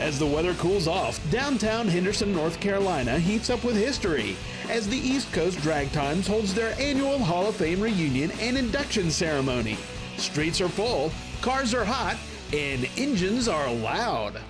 As the weather cools off, downtown Henderson, North Carolina heats up with history as the East Coast Drag Times holds their annual Hall of Fame reunion and induction ceremony. Streets are full, cars are hot, and engines are loud.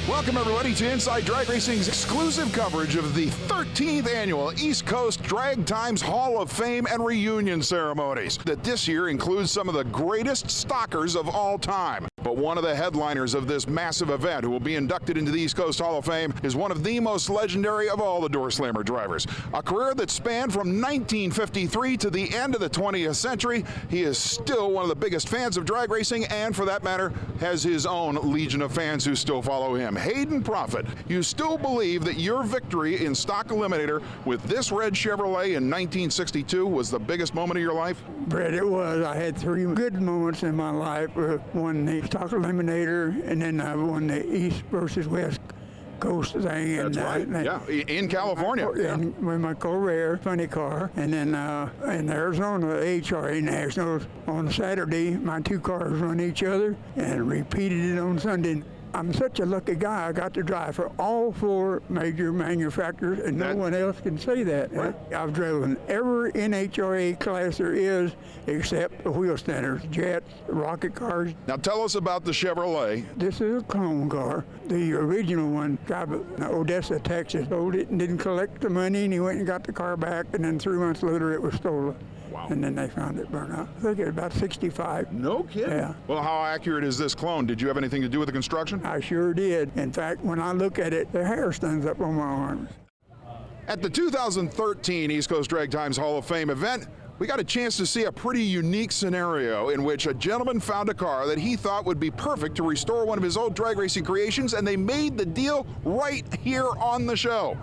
Welcome, everybody, to Inside Drag Racing's exclusive coverage of the 13th annual East Coast Drag Times Hall of Fame and Reunion ceremonies that this year includes some of the greatest stockers of all time. But one of the headliners of this massive event who will be inducted into the East Coast Hall of Fame is one of the most legendary of all the door slammer drivers. A career that spanned from 1953 to the end of the 20th century. He is still one of the biggest fans of drag racing and, for that matter, has his own legion of fans who still follow him. Hayden Prophet, you still believe that your victory in Stock Eliminator with this red Chevrolet in 1962 was the biggest moment of your life? Brett, it was. I had three good moments in my life. One, the Stock Eliminator, and then I won the East versus West Coast thing. That's right. Yeah, in California. With my Corvair, funny car. And then in Arizona, HRA Nationals, on Saturday, my two cars run each other and repeated it on Sunday. I'm such a lucky guy. I got to drive for all four major manufacturers, and no one else can say that. Right. I've driven every NHRA class there is, except the wheel standers, jets, rocket cars. Now tell us about the Chevrolet. This is a clone car. The original one, guy in Odessa, Texas, sold it and didn't collect the money, and he went and got the car back, and then 3 months later it was stolen. Wow. And then they found it burned out. I think it was about 65. No kidding? Yeah. Well, how accurate is this clone? Did you have anything to do with the construction? I sure did. In fact, when I look at it, the hair stands up on my arms. At the 2013 East Coast Drag Times Hall of Fame event, we got a chance to see a pretty unique scenario in which a gentleman found a car that he thought would be perfect to restore one of his old drag racing creations, and they made the deal right here on the show.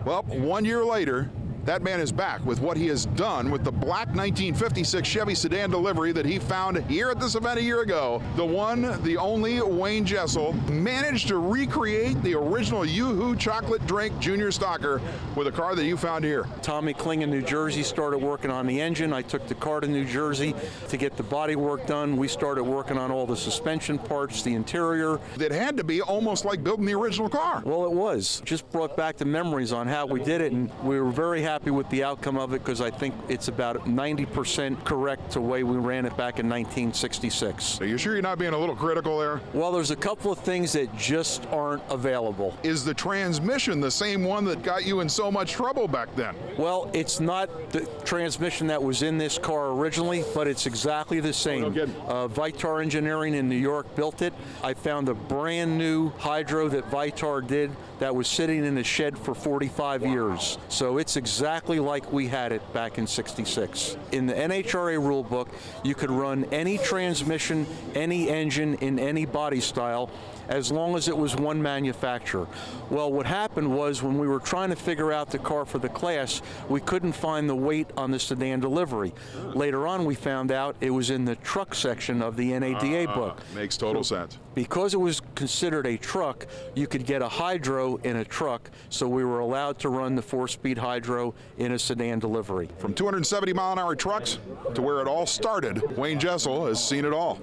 Well, 1 year later, that man is back with what he has done with the black 1956 Chevy sedan delivery that he found here at this event a year ago. The one, the only Wayne Jessel managed to recreate the original YooHoo chocolate drink junior stocker with a car that you found here. Tommy Kling in New Jersey started working on the engine. I took the car to New Jersey to get the body work done. We started working on all the suspension parts, the interior. It had to be almost like building the original car. Well, it was. Just brought back the memories on how we did it, and we were very happy with the outcome of it because I think it's about 90% correct to the way we ran it back in 1966. Are you sure you're not being a little critical there? Well, there's a couple of things that just aren't available. Is the transmission the same one that got you in so much trouble back then? Well, it's not the transmission that was in this car originally, but it's exactly the same. Oh, no kidding. Vitar Engineering in New York built it. I found a brand new hydro that Vitar did that was sitting in the shed for 45 years. So it's exactly like we had it back in '66. In the NHRA rule book, you could run any transmission, any engine in any body style, as long as it was one manufacturer. Well, what happened was when we were trying to figure out the car for the class, we couldn't find the weight on the sedan delivery. Later on, we found out it was in the truck section of the NADA book. Makes total sense. Because it was considered a truck, you could get a hydro in a truck, so we were allowed to run the 4-speed hydro in a sedan delivery. From 270-mile-an-hour trucks to where it all started, Wayne Jessel has seen it all.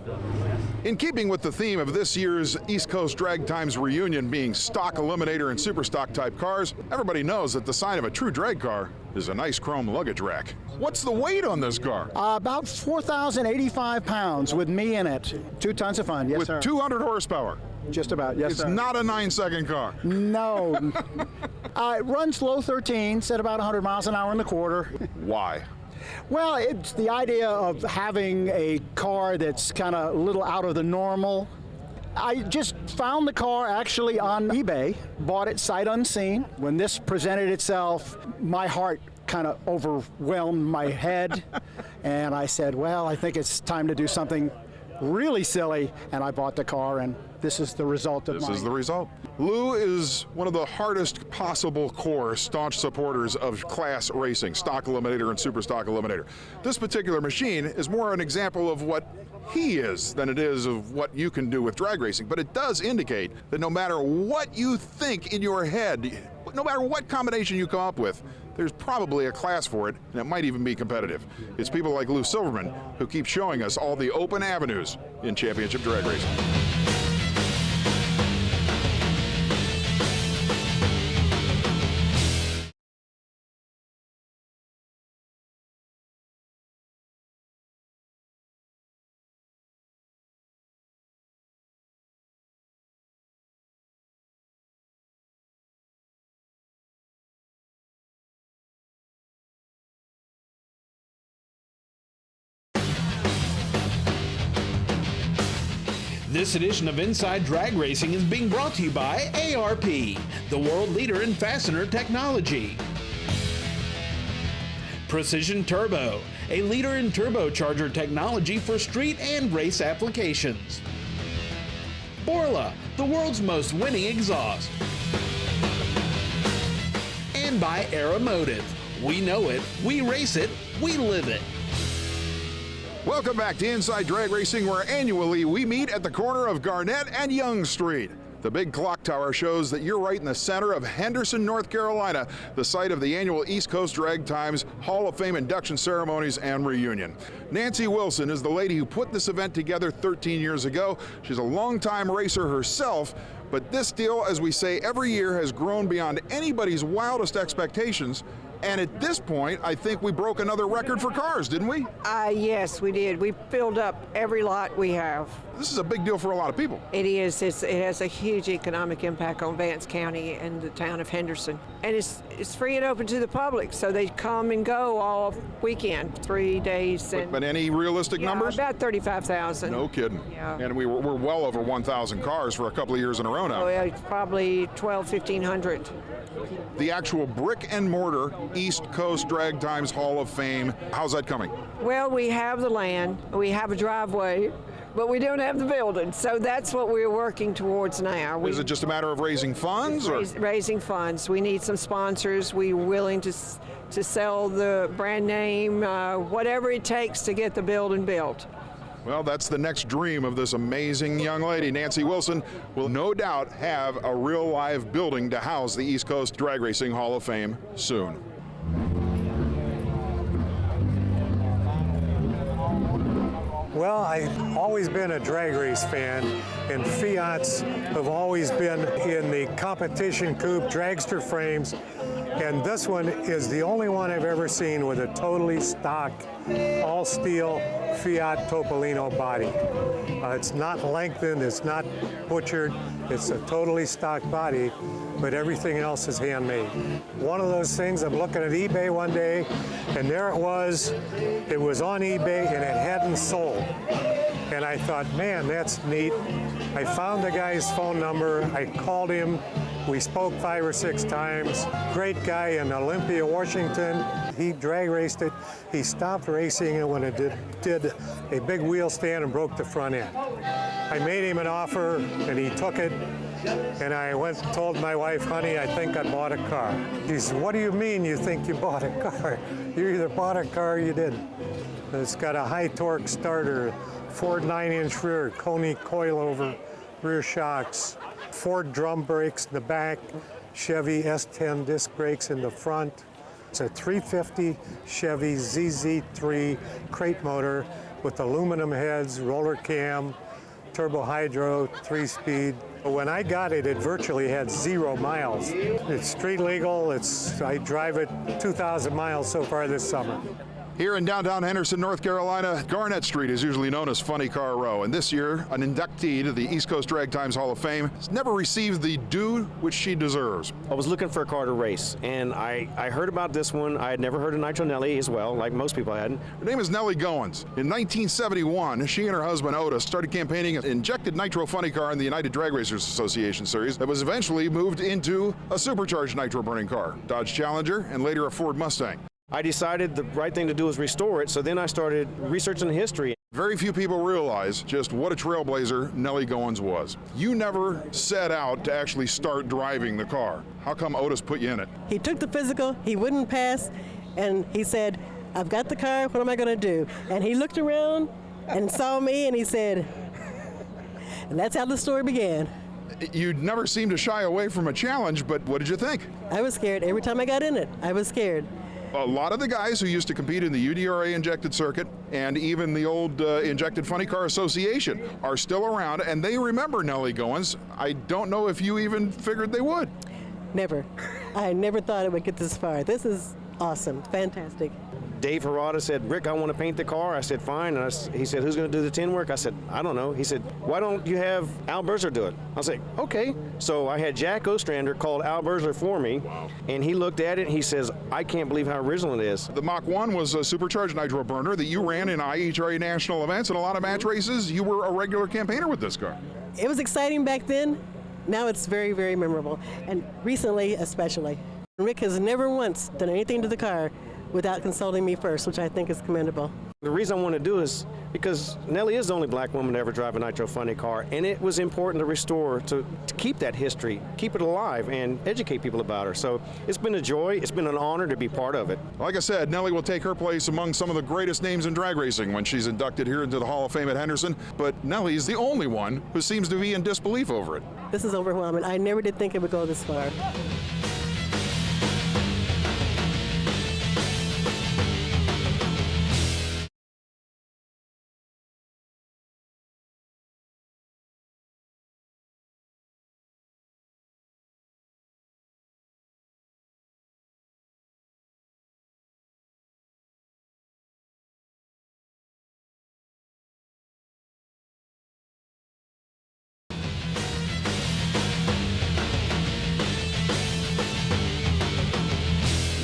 In keeping with the theme of this year's East Coast Drag Times reunion being stock eliminator and super stock type cars, everybody knows that the sign of a true drag car is a nice chrome luggage rack. What's the weight on this car? About 4,085 pounds with me in it. 2 tons of fun, yes, with sir. 200 horsepower. Just about, yes, sir. It's not a 9-second car. No. It runs low 13s at about 100 miles an hour in the quarter. Why? Well, it's the idea of having a car that's kind of a little out of the normal. I just found the car actually on eBay, bought it sight unseen. When this presented itself, my heart kind of overwhelmed my head, and I said, well, I think it's time to do something really silly, and I bought the car, and this is the result of This is the result. Lou is one of the hardest possible core staunch supporters of class racing, stock eliminator and super stock eliminator. This particular machine is more an example of what he is than it is of what you can do with drag racing, but it does indicate that no matter what you think in your head, no matter what combination you come up with, there's probably a class for it, and it might even be competitive. It's people like Lou Silverman who keep showing us all the open avenues in championship drag racing. This edition of Inside Drag Racing is being brought to you by ARP, the world leader in fastener technology. Precision Turbo, a leader in turbocharger technology for street and race applications. Borla, the world's most winning exhaust. And by Aeromotive. We know it, we race it, we live it. Welcome back to Inside Drag Racing, where annually we meet at the corner of Garnett and Young Street. The big clock tower shows that you're right in the center of Henderson, North Carolina, the site of the annual East Coast Drag Times Hall of Fame induction ceremonies and reunion. Nancy Wilson is the lady who put this event together 13 years ago. She's a longtime racer herself, but this deal, as we say every year, has grown beyond anybody's wildest expectations. And at this point, I think we broke another record for cars, didn't we? Yes, we did. We filled up every lot we have. This is a big deal for a lot of people. It is. It has a huge economic impact on Vance County and the town of Henderson. And it's free and open to the public, so they come and go all weekend, 3 days. And But any realistic numbers? About 35,000. No kidding. Yeah. And we're well over 1,000 cars for a couple of years in a row now. Oh, yeah, probably 1,500. The actual brick and mortar East Coast Drag Times Hall of Fame, how's that coming? Well, we have the land, we have a driveway, but we don't have the building. So that's what we're working towards now. Is it just a matter of raising funds? Raising funds. We need some sponsors. We're willing to sell the brand name, whatever it takes to get the building built. Well, that's the next dream of this amazing young lady. Nancy Wilson will no doubt have a real live building to house the East Coast Drag Racing Hall of Fame soon. Well, I've always been a drag race fan, and Fiats have always been in the competition coupe dragster frames, and this one is the only one I've ever seen with a totally stock, all-steel Fiat Topolino body. It's not lengthened, it's not butchered, it's a totally stock body, but everything else is handmade. One of those things, I'm looking at eBay one day, and there it was on eBay and it hadn't sold. And I thought, man, that's neat. I found the guy's phone number, I called him, we spoke 5 or 6 times. Great guy in Olympia, Washington. He drag raced it. He stopped racing it when it did a big wheel stand and broke the front end. I made him an offer and he took it. And I went and told my wife, honey, I think I bought a car. He said, what do you mean you think you bought a car? You either bought a car or you didn't. It's got a high torque starter, Ford 9-inch rear, Coney coilover, rear shocks, Ford drum brakes in the back, Chevy S10 disc brakes in the front. It's a 350 Chevy ZZ3 crate motor with aluminum heads, roller cam, turbo hydro, 3-speed. When I got it, it virtually had 0 miles. It's street legal. I drive it 2,000 miles so far this summer. Here in downtown Henderson, North Carolina, Garnett Street is usually known as Funny Car Row, and this year, an inductee to the East Coast Drag Times Hall of Fame has never received the due which she deserves. I was looking for a car to race, and I heard about this one. I had never heard of Nitro Nellie as well, like most people hadn't. Her name is Nellie Goins. In 1971, she and her husband Otis started campaigning an injected nitro funny car in the United Drag Racers Association series that was eventually moved into a supercharged nitro burning car, Dodge Challenger, and later a Ford Mustang. I decided the right thing to do was restore it, so then I started researching the history. Very few people realize just what a trailblazer Nellie Goins was. You never set out to actually start driving the car. How come Otis put you in it? He took the physical, he wouldn't pass, and he said, I've got the car, what am I going to do? And he looked around and saw me and he said, and that's how the story began. You never seemed to shy away from a challenge, but what did you think? I was scared. Every time I got in it, I was scared. A lot of the guys who used to compete in the UDRA injected circuit and even the old Injected Funny Car Association are still around, and they remember Nellie Goins. I don't know if you even figured they would. Never. I never thought it would get this far. This is awesome, fantastic. Dave Harada said, Rick, I want to paint the car. I said, fine. And he said, who's going to do the tin work? I said, I don't know. He said, why don't you have Al Berzer do it? I was like, okay. So I had Jack Ostrander called Al Berzer for me, and he looked at it and he says, I can't believe how original it is. The Mach 1 was a supercharged nitro burner that you ran in IHRA national events and a lot of match races. You were a regular campaigner with this car. It was exciting back then. Now it's very, very memorable, and recently especially. Rick has never once done anything to the car without consulting me first, which I think is commendable. The reason I want to do is because Nellie is the only black woman to ever drive a nitro funny car, and it was important to restore, to keep that history, keep it alive, and educate people about her. So it's been a joy, it's been an honor to be part of it. Like I said, Nellie will take her place among some of the greatest names in drag racing when she's inducted here into the Hall of Fame at Henderson, but Nellie is the only one who seems to be in disbelief over it. This is overwhelming. I never did think it would go this far.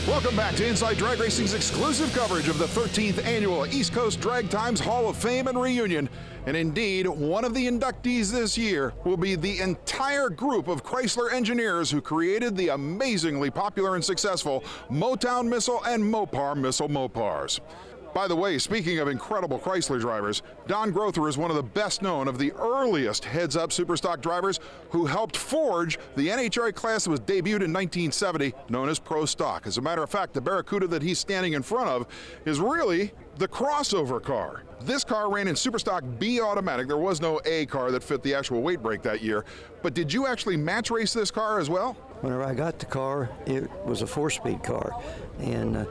Welcome back to Inside Drag Racing's exclusive coverage of the 13th Annual East Coast Drag Times Hall of Fame and Reunion. And indeed, one of the inductees this year will be the entire group of Chrysler engineers who created the amazingly popular and successful Motown Missile and Mopar Missile Mopars. By the way, speaking of incredible Chrysler drivers, Don Grother is one of the best known of the earliest heads-up superstock drivers who helped forge the NHRA class that was debuted in 1970, known as Pro Stock. As a matter of fact, the Barracuda that he's standing in front of is really the crossover car. This car ran in Superstock B automatic. There was no A car that fit the actual weight break that year. But did you actually match race this car as well? Whenever I got the car, it was a 4-speed car. And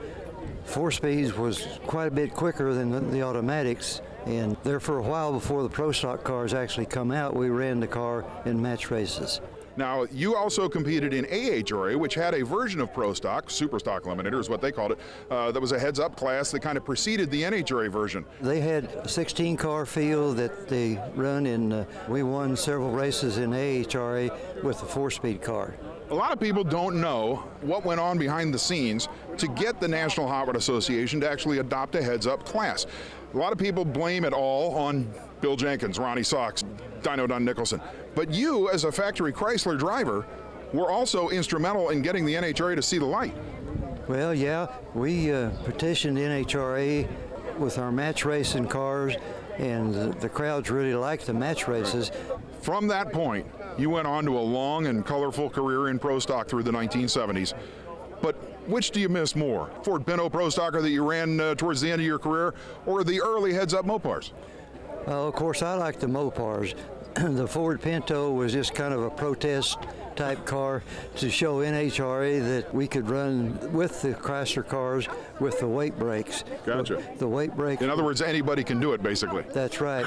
4 speeds was quite a bit quicker than the automatics, and there for a while before the Pro Stock cars actually come out, we ran the car in match races. Now, you also competed in AHRA, which had a version of Pro Stock, Super Stock Eliminator is what they called it, that was a heads-up class that kind of preceded the NHRA version. They had a 16-car field that they run in. We won several races in AHRA with the 4-speed car. A lot of people don't know what went on behind the scenes to get the National Hot Rod Association to actually adopt a heads-up class. A lot of people blame it all on Bill Jenkins, Ronnie Sox, Dino Don Nicholson. But you, as a factory Chrysler driver, were also instrumental in getting the NHRA to see the light. Well, yeah, we petitioned NHRA with our match racing cars, and the crowds really liked the match races. From that point, you went on to a long and colorful career in Pro Stock through the 1970s. But which do you miss more? Ford Pinto Pro Stocker that you ran towards the end of your career, or the early heads-up Mopars? Well, of course, I like the Mopars. The Ford Pinto was just kind of a protest type car to show NHRA that we could run with the Chrysler cars with the weight brakes. Gotcha. The weight brakes. In other words, anybody can do it, basically. That's right.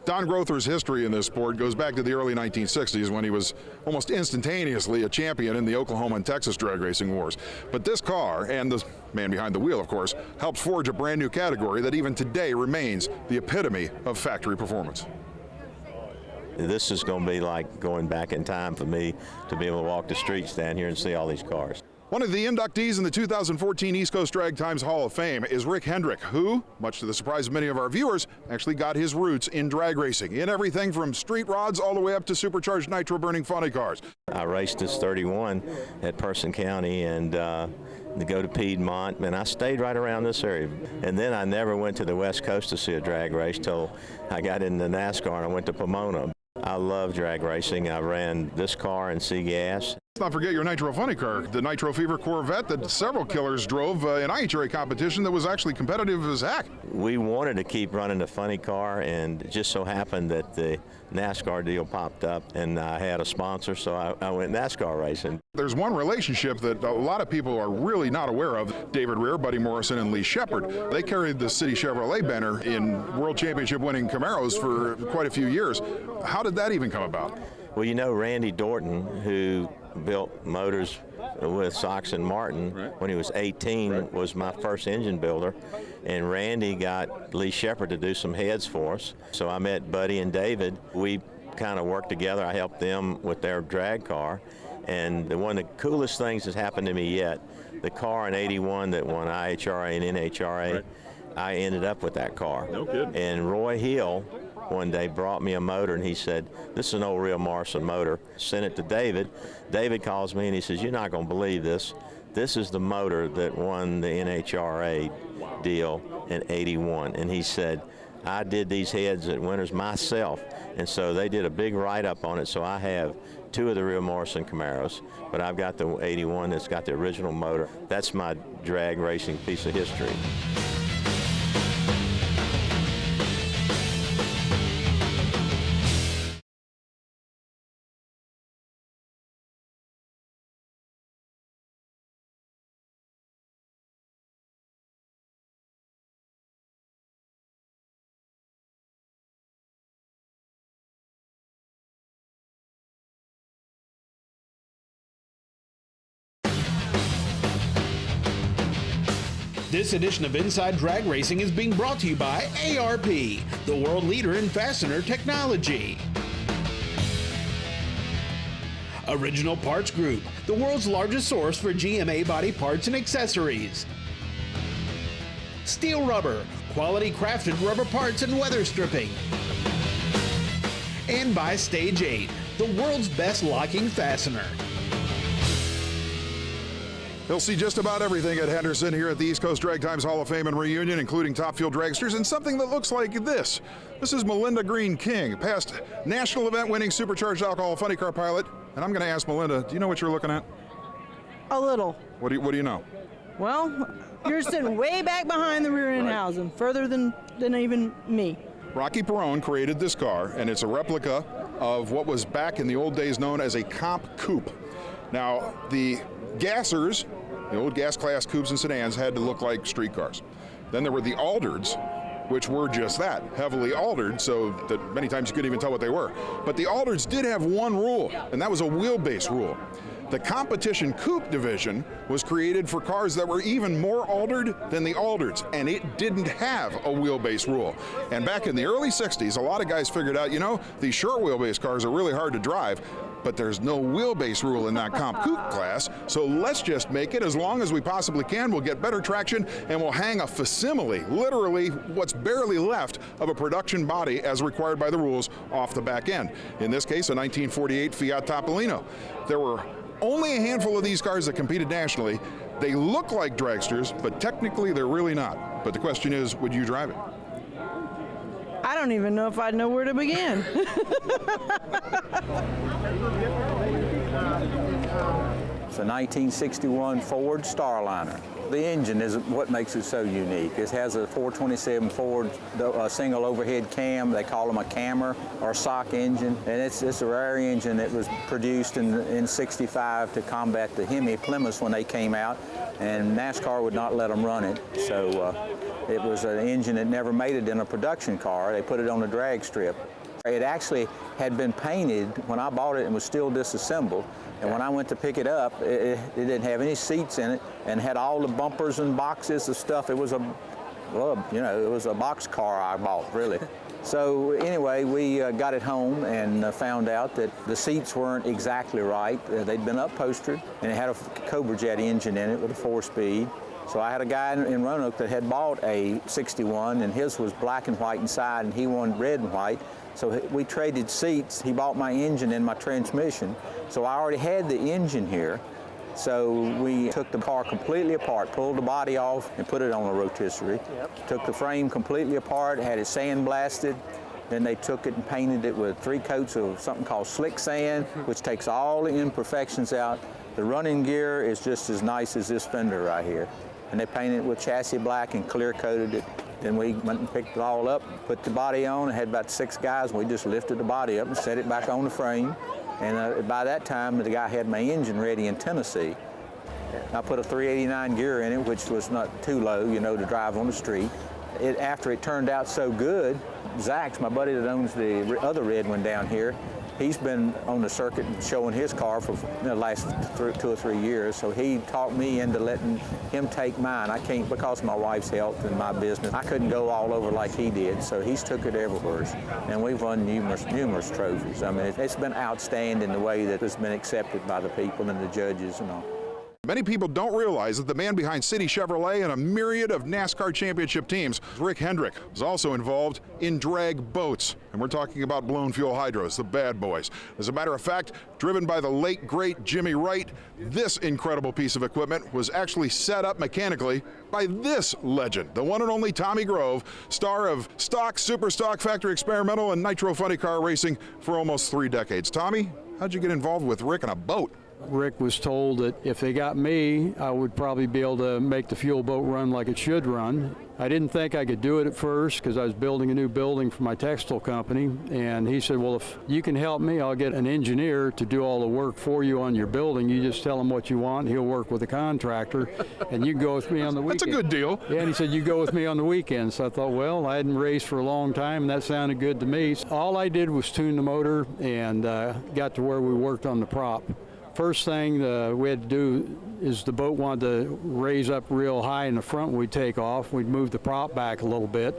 Don Grother's history in this sport goes back to the early 1960s when he was almost instantaneously a champion in the Oklahoma and Texas drag racing wars. But this car, and the man behind the wheel, of course, helped forge a brand new category that even today remains the epitome of factory performance. This is going to be like going back in time for me to be able to walk the streets down here and see all these cars. One of the inductees in the 2014 East Coast Drag Times Hall of Fame is Rick Hendrick, who, much to the surprise of many of our viewers, actually got his roots in drag racing, in everything from street rods all the way up to supercharged nitro-burning funny cars. I raced as 31 at Person County, and to go to Piedmont, and I stayed right around this area. And then I never went to the West Coast to see a drag race till I got into NASCAR and I went to Pomona. I love drag racing. I ran this car and Sea Gas. Let's not forget your Nitro Funny car, the Nitro Fever Corvette that several killers drove in IHRA competition that was actually competitive as heck. We wanted to keep running the funny car, and it just so happened that the NASCAR deal popped up, and I had a sponsor, so I went NASCAR racing. There's one relationship that a lot of people are really not aware of. David Rear, Buddy Morrison, and Lee Shepard. They carried the City Chevrolet banner in World Championship winning Camaros for quite a few years. How did that even come about? Well, you know, Randy Dorton, who built motors with Sox and Martin when he was 18, was my first engine builder. And Randy got Lee Shepard to do some heads for us. So I met Buddy and David. We kind of worked together. I helped them with their drag car. And one of the coolest things that's happened to me yet, the car in '81 that won IHRA and NHRA, I ended up with that car. No kidding. And Roy Hill one day brought me a motor, and he said, this is an old real Morrison motor. Sent it to David. David calls me and he says, you're not going to believe this. This is the motor that won the NHRA deal in '81. And he said, I did these heads at Winters myself. And so they did a big write-up on it. So I have two of the real Morrison Camaros, but I've got the '81 that's got the original motor. That's my drag racing piece of history. This edition of Inside Drag Racing is being brought to you by ARP, the world leader in fastener technology. Original Parts Group, the world's largest source for GMA body parts and accessories. Steel Rubber, quality crafted rubber parts and weather stripping. And by Stage 8, the world's best locking fastener. You'll see just about everything at Henderson here at the East Coast Drag Times Hall of Fame and Reunion, including top fuel dragsters and something that looks like this. This is Melinda Green King, past national event winning supercharged alcohol funny car pilot. And I'm going to ask Melinda, do you know what you're looking at? A little. What do you know? Well, you're sitting way back behind the rear end housing, further than even me. Rocky Perone created this car, and it's a replica of what was back in the old days known as a comp coupe. Now, the gassers, the old gas class coupes and sedans, had to look like street cars. Then there were the Aldards, which were just that, heavily altered, so that many times you couldn't even tell what they were. But the Aldards did have one rule, and that was a wheelbase rule. The competition coupe division was created for cars that were even more altered than the Aldards, and it didn't have a wheelbase rule. And back in the early 60s, a lot of guys figured out, you know, these short wheelbase cars are really hard to drive, but there's no wheelbase rule in that comp coupe class, so let's just make it as long as we possibly can. We'll get better traction, and we'll hang a facsimile, literally what's barely left of a production body as required by the rules, off the back end. In this case, a 1948 Fiat Topolino. There were only a handful of these cars that competed nationally. They look like dragsters, but technically they're really not. But the question is, would you drive it? I don't even know if I'd know where to begin. It's a 1961 Ford Starliner. The engine is what makes it so unique. It has a 427 Ford single overhead cam. They call them a cammer or sock engine. And it's a rare engine that was produced in '65 to combat the Hemi Plymouths when they came out. And NASCAR would not let them run it. So it was an engine that never made it in a production car. They put it on a drag strip. It actually had been painted when I bought it and was still disassembled. And when I went to pick it up, it didn't have any seats in it and had all the bumpers and boxes of stuff. It was it was a box car I bought, really. So anyway, we got it home and found out that the seats weren't exactly right. They'd been upholstered, and it had a Cobra Jet engine in it with a 4-speed. So I had a guy in Roanoke that had bought a 61, and his was black and white inside, and he wanted red and white. So we traded seats. He bought my engine and my transmission. So I already had the engine here. So we took the car completely apart, pulled the body off, and put it on a rotisserie. Took the frame completely apart, had it sandblasted. Then they took it and painted it with 3 coats of something called slick sand, which takes all the imperfections out. The running gear is just as nice as this fender right here. And they painted it with chassis black and clear coated it. Then we went and picked it all up, put the body on, and had about 6 guys, and we just lifted the body up and set it back on the frame. And by that time, the guy had my engine ready in Tennessee. I put a 389 gear in it, which was not too low, you know, to drive on the street. After it turned out so good, Zach's, my buddy that owns the other red one down here, he's been on the circuit and showing his car for the last 2 or 3 years, so he talked me into letting him take mine. I can't, because of my wife's health and my business, I couldn't go all over like he did, so he's took it everywhere. And we've won numerous trophies. I mean, it's been outstanding the way that it's been accepted by the people and the judges and all. Many people don't realize that the man behind City Chevrolet and a myriad of NASCAR championship teams, Rick Hendrick, is also involved in drag boats. And we're talking about blown fuel hydros, the bad boys. As a matter of fact, driven by the late, great Jimmy Wright, this incredible piece of equipment was actually set up mechanically by this legend, the one and only Tommy Grove, star of stock, super stock, factory experimental, and nitro funny car racing for almost 3 decades. Tommy, how'd you get involved with Rick on a boat? Rick was told that if they got me, I would probably be able to make the fuel boat run like it should run. I didn't think I could do it at first because I was building a new building for my textile company, and he said, well, if you can help me, I'll get an engineer to do all the work for you on your building. You just tell him what you want, he'll work with the contractor, and you can go with me on the weekend. That's a good deal. Yeah, and he said, you go with me on the weekend. So I thought, well, I hadn't raced for a long time, and that sounded good to me. So all I did was tune the motor and got to where we worked on the prop. First thing we had to do is the boat wanted to raise up real high in the front when we take off. We'd move the prop back a little bit,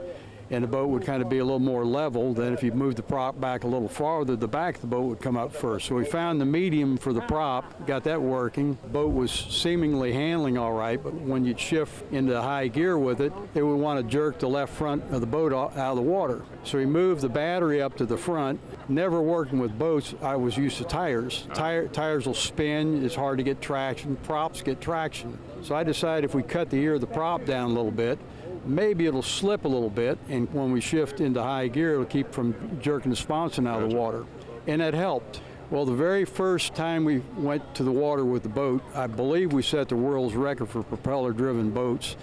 and the boat would kind of be a little more level. Then if you moved the prop back a little farther, the back of the boat would come up first. So we found the medium for the prop, got that working. The boat was seemingly handling all right, but when you'd shift into high gear with it, it would want to jerk the left front of the boat out of the water. So we moved the battery up to the front. Never working with boats, I was used to tires. Tires will spin, it's hard to get traction, props get traction. So I decided if we cut the ear of the prop down a little bit, maybe it'll slip a little bit, and when we shift into high gear, it'll keep from jerking the sponson out of the water. And that helped. Well, the very first time we went to the water with the boat, I believe we set the world's record for propeller-driven boats.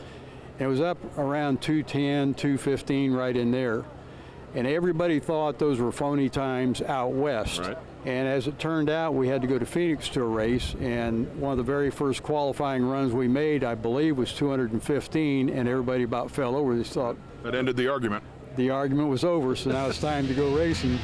And it was up around 210, 215, right in there. And everybody thought those were phony times out west. Right. And as it turned out, we had to go to Phoenix to a race, and one of the very first qualifying runs we made, I believe, was 215, and everybody about fell over. They thought that ended the argument. The argument was over, so now it's time to go racing.